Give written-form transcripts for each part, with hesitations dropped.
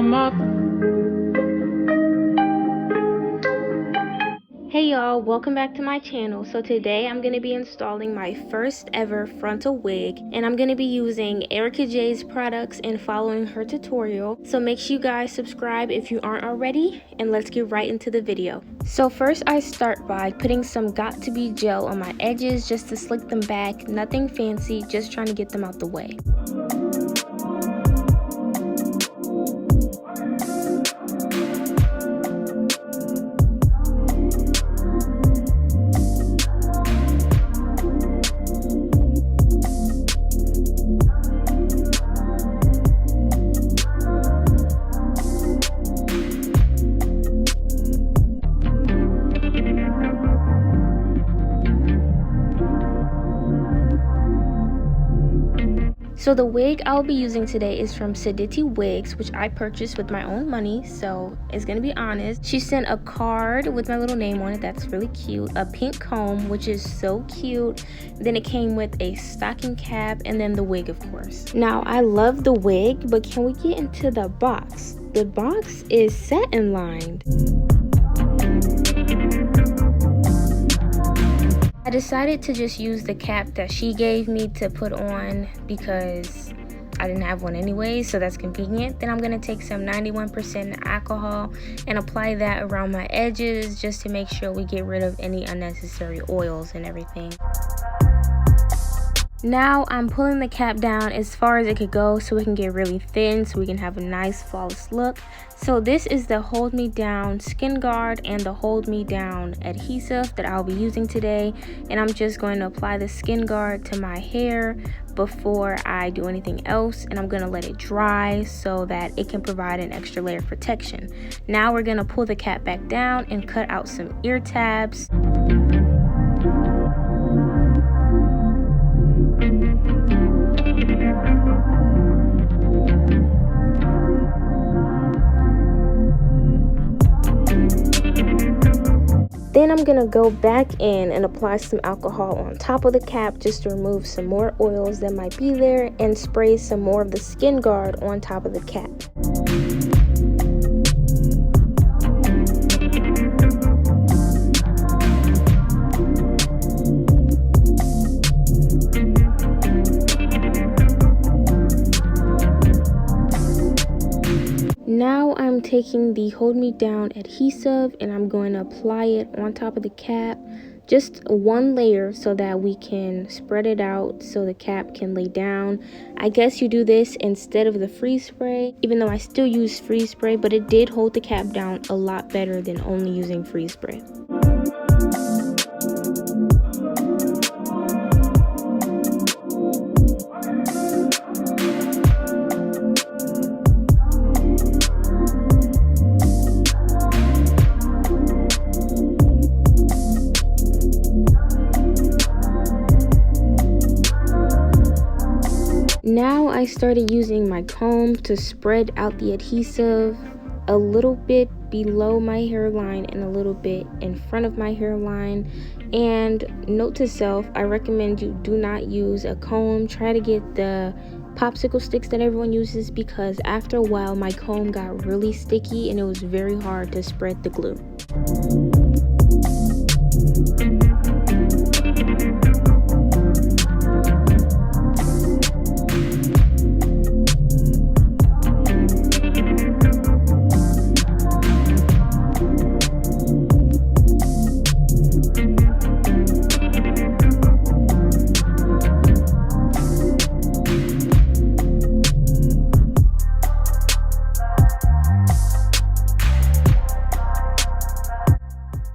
come up. Hey y'all, welcome back to my channel. So today I'm going to be installing my first ever frontal wig, and I'm going to be using Ericka J's products and following her tutorial. So make sure you guys subscribe if you aren't already, and let's get right into the video. So first I start by putting some Got To Be gel on my edges just to slick them back. Nothing fancy, just trying to get them out the way. So the wig I'll be using today is from Sadity Wigz, which I purchased with my own money, so it's gonna be honest. She sent a card with my little name on it, that's really cute, a pink comb, which is so cute. Then it came with a stocking cap, and then the wig, of course. Now I love the wig, but can we get into the box? The box is satin lined. I decided to just use the cap that she gave me to put on because I didn't have one anyway, so that's convenient. Then I'm going to take some 91% alcohol and apply that around my edges just to make sure we get rid of any unnecessary oils and everything. Now I'm pulling the cap down as far as it could go so it can get really thin so we can have a nice flawless look. So this is the Hold Me Down Skin Guard and the Hold Me Down adhesive that I'll be using today. And I'm just going to apply the skin guard to my hair before I do anything else. And I'm going to let it dry so that it can provide an extra layer of protection. Now we're going to pull the cap back down and cut out some ear tabs. Then I'm gonna go back in and apply some alcohol on top of the cap just to remove some more oils that might be there, and spray some more of the skin guard on top of the cap. Now I'm taking the Hold Me Down adhesive and I'm going to apply it on top of the cap, just one layer so that we can spread it out so the cap can lay down. I guess you do this instead of the freeze spray, even though I still use freeze spray, but it did hold the cap down a lot better than only using freeze spray. Now I started using my comb to spread out the adhesive a little bit below my hairline and a little bit in front of my hairline. And note to self, I recommend you do not use a comb. Try to get the popsicle sticks that everyone uses, because after a while my comb got really sticky and it was very hard to spread the glue.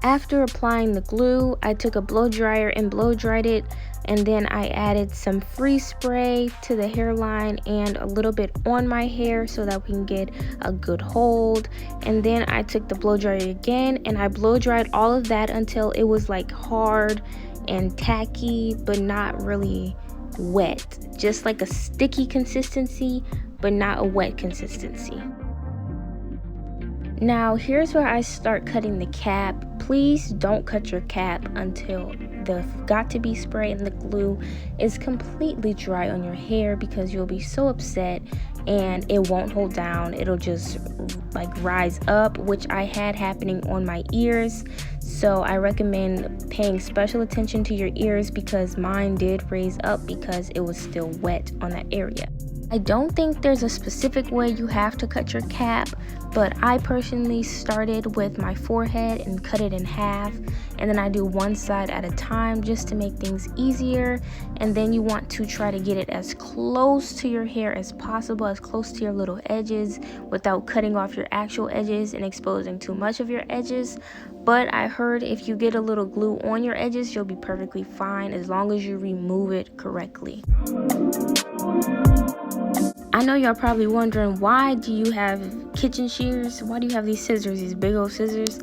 After applying the glue, I took a blow dryer and blow dried it, and then I added some freeze spray to the hairline and a little bit on my hair so that we can get a good hold. And then I took the blow dryer again and I blow dried all of that until it was like hard and tacky but not really wet, just like a sticky consistency but not a wet consistency. Now here's where I start cutting the cap. Please don't cut your cap until the got to be spray and the glue is completely dry on your hair, because you'll be so upset and it won't hold down. It'll just like rise up, which I had happening on my ears. So I recommend paying special attention to your ears, because mine did raise up because it was still wet on that area. I don't think there's a specific way you have to cut your cap, but I personally started with my forehead and cut it in half, and then I do one side at a time just to make things easier. And then you want to try to get it as close to your hair as possible, as close to your little edges, without cutting off your actual edges and exposing too much of your edges. But I heard if you get a little glue on your edges, you'll be perfectly fine as long as you remove it correctly. I know y'all probably wondering, why do you have kitchen shears? Why do you have these scissors, these big old scissors?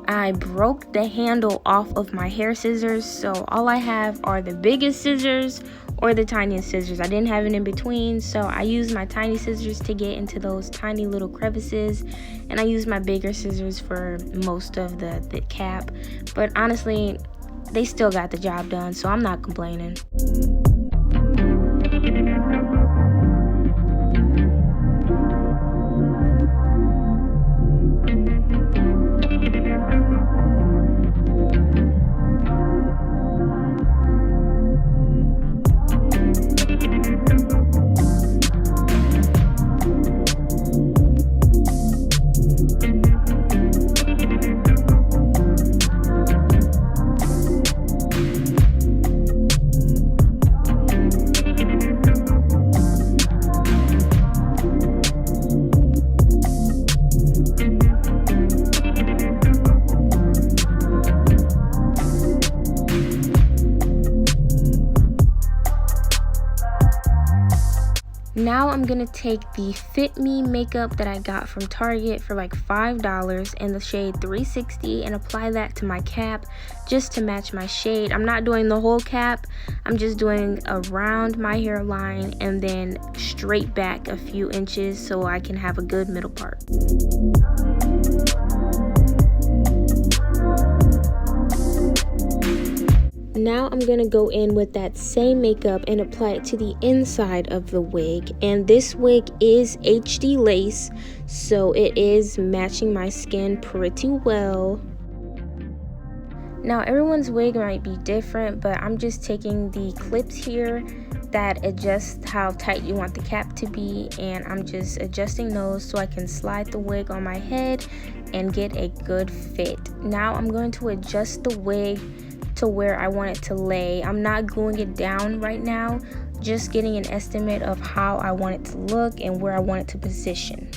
I broke the handle off of my hair scissors, so all I have are the biggest scissors or the tiniest scissors. I didn't have it in between, so I used my tiny scissors to get into those tiny little crevices, and I used my bigger scissors for most of the cap. But honestly, they still got the job done, so I'm not complaining. Now I'm gonna take the Fit Me makeup that I got from Target for like $5 in the shade 360 and apply that to my cap just to match my shade. I'm not doing the whole cap, I'm just doing around my hairline and then straight back a few inches so I can have a good middle part. Now I'm gonna go in with that same makeup and apply it to the inside of the wig, and this wig is HD lace, so it is matching my skin pretty well. Now everyone's wig might be different, but I'm just taking the clips here that adjust how tight you want the cap to be, and I'm just adjusting those so I can slide the wig on my head and get a good fit. Now I'm going to adjust the wig to where I want it to lay. I'm not gluing it down right now, just getting an estimate of how I want it to look and where I want it to position.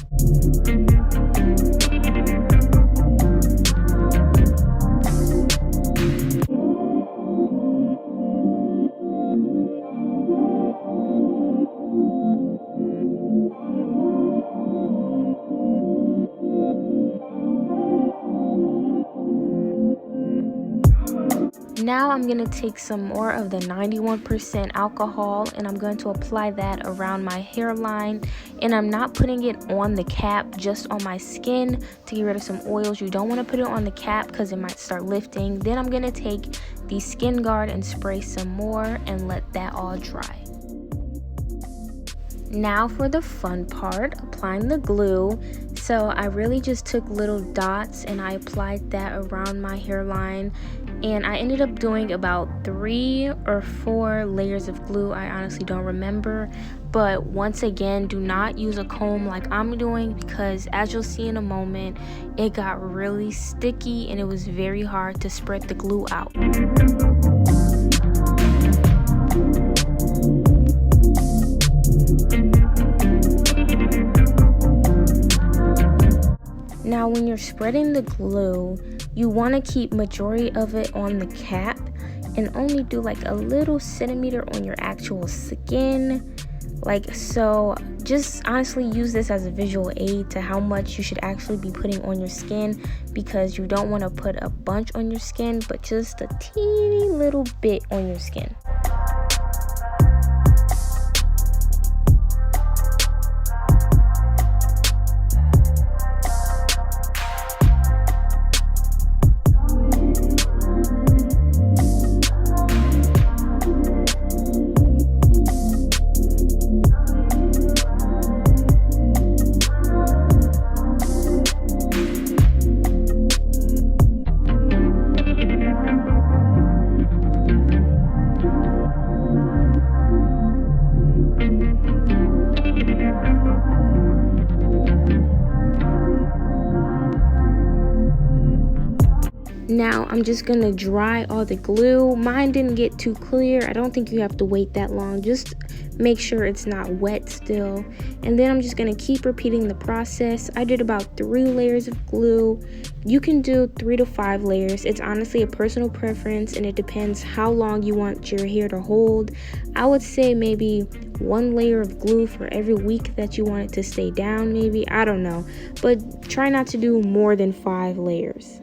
Now I'm going to take some more of the 91% alcohol and I'm going to apply that around my hairline, and I'm not putting it on the cap, just on my skin to get rid of some oils. You don't want to put it on the cap because it might start lifting. Then I'm going to take the skin guard and spray some more and let that all dry. Now for the fun part, applying the glue. So I really just took little dots and I applied that around my hairline, and I ended up doing about 3 or 4 layers of glue. I honestly don't remember, but once again, do not use a comb like I'm doing, because as you'll see in a moment, it got really sticky and it was very hard to spread the glue out. Now when you're spreading the glue, you want to keep majority of it on the cap and only do like a little centimeter on your actual skin, like so. Just honestly use this as a visual aid to how much you should actually be putting on your skin, because you don't want to put a bunch on your skin, but just a teeny little bit on your skin. Now I'm just gonna dry all the glue. Mine didn't get too clear. I don't think you have to wait that long. Just make sure it's not wet still. And then I'm just gonna keep repeating the process. I did about 3 layers of glue. You can do 3 to 5 layers. It's honestly a personal preference, and it depends how long you want your hair to hold. I would say maybe 1 layer of glue for every week that you want it to stay down, maybe. I don't know, but try not to do more than 5 layers.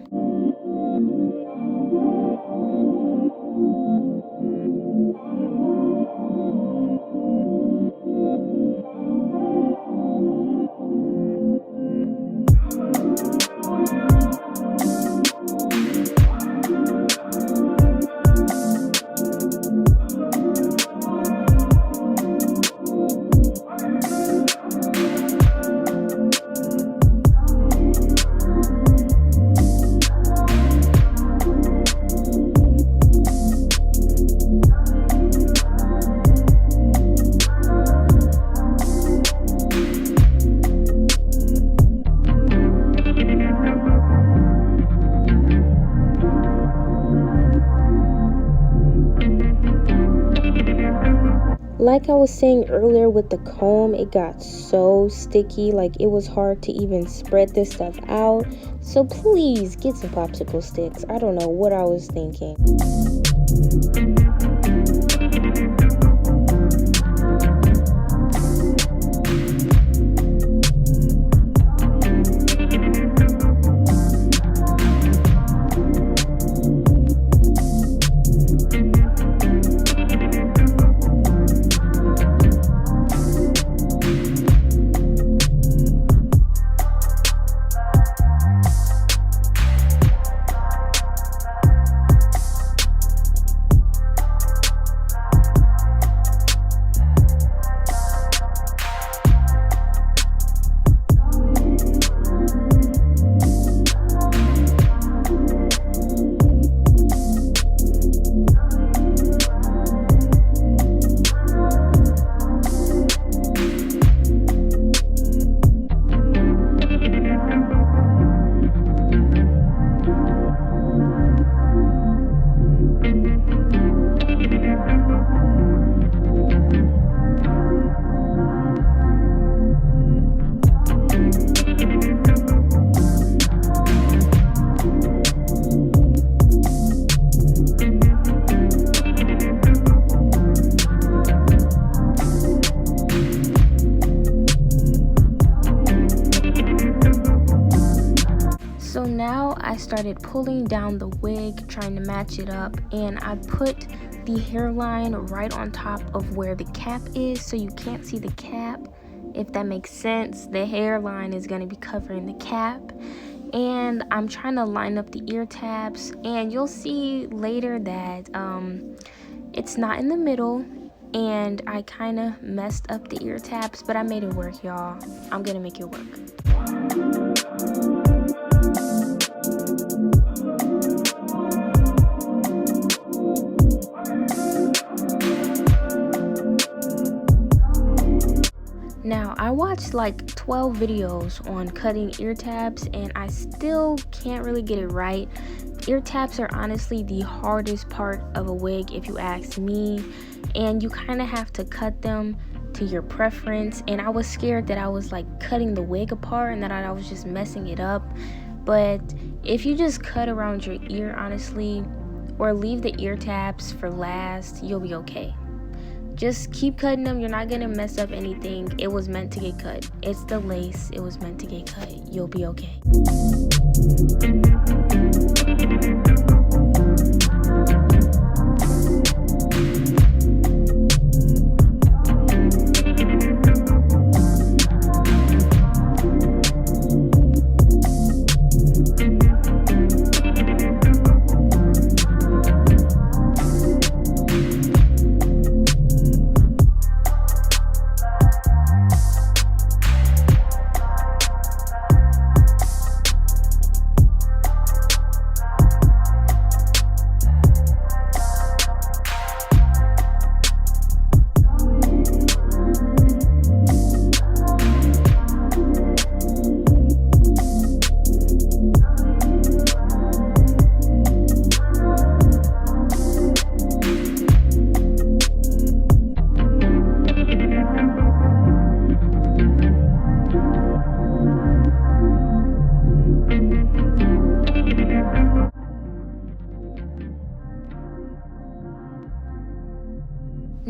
Like I was saying earlier with the comb, it got so sticky, like it was hard to even spread this stuff out. So please get some popsicle sticks. I don't know what I was thinking. So now I started pulling down the wig, trying to match it up, and I put the hairline right on top of where the cap is, so you can't see the cap, if that makes sense. The hairline is going to be covering the cap, and I'm trying to line up the ear tabs, and you'll see later that it's not in the middle, and I kind of messed up the ear tabs, but I made it work, y'all. I'm gonna make it work. Now, I watched like 12 videos on cutting ear tabs, and I still can't really get it right. Ear tabs are honestly the hardest part of a wig, if you ask me, and you kind of have to cut them to your preference. And I was scared that I was like cutting the wig apart and that I was just messing it up. But if you just cut around your ear, honestly, or leave the ear tabs for last, you'll be okay. Just keep cutting them. You're not gonna mess up anything. It was meant to get cut. It's the lace. It was meant to get cut. You'll be okay.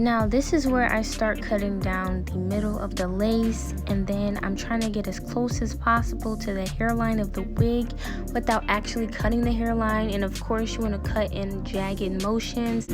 Now this is where I start cutting down the middle of the lace, and then I'm trying to get as close as possible to the hairline of the wig without actually cutting the hairline. And of course you want to cut in jagged motions.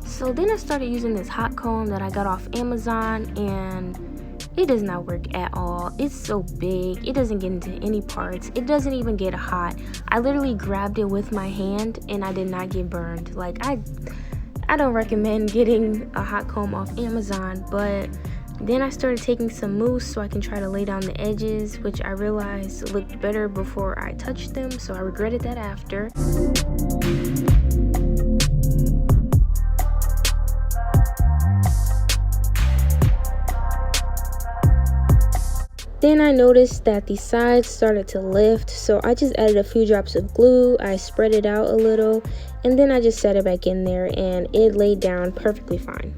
So then I started using this hot comb that I got off Amazon, and it does not work at all. It's so big, it doesn't get into any parts, it doesn't even get hot. I literally grabbed it with my hand and I did not get burned. Like, I don't recommend getting a hot comb off Amazon. But then I started taking some mousse so I can try to lay down the edges, which I realized looked better before I touched them, so I regretted that after. Then I noticed that the sides started to lift, so I just added a few drops of glue, I spread it out a little, and then I just set it back in there and it laid down perfectly fine.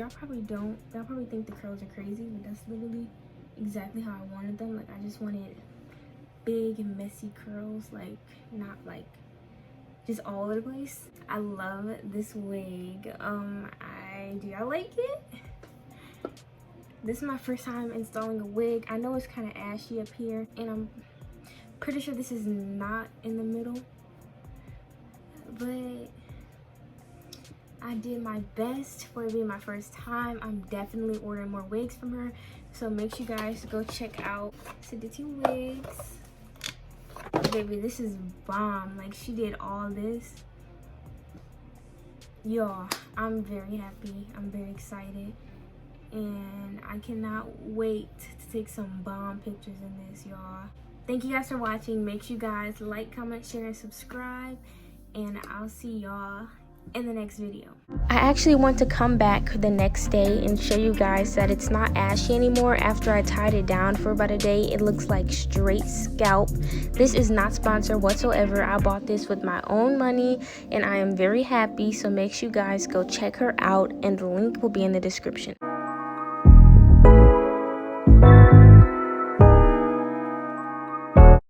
y'all probably don't. Y'all probably think the curls are crazy, but that's literally exactly how I wanted them. Like, I just wanted big and messy curls, like not like just all over the place. I love this wig. Do y'all like it? This is my first time installing a wig. I know it's kind of ashy up here, and I'm pretty sure this is not in the middle, but I did my best for it being my first time. I'm definitely ordering more wigs from her, so make sure you guys go check out Sadity Wigs. Baby, this is bomb. Like, she did all this. Y'all, I'm very happy. I'm very excited, and I cannot wait to take some bomb pictures in this, y'all. Thank you guys for watching. Make sure you guys like, comment, share, and subscribe, and I'll see y'all in the next video. I actually want to come back the next day and show you guys that it's not ashy anymore. After I tied it down for about a day, it looks like straight scalp. This is not sponsored whatsoever. I bought this with my own money, and I am very happy. So make sure you guys go check her out, and the link will be in the description.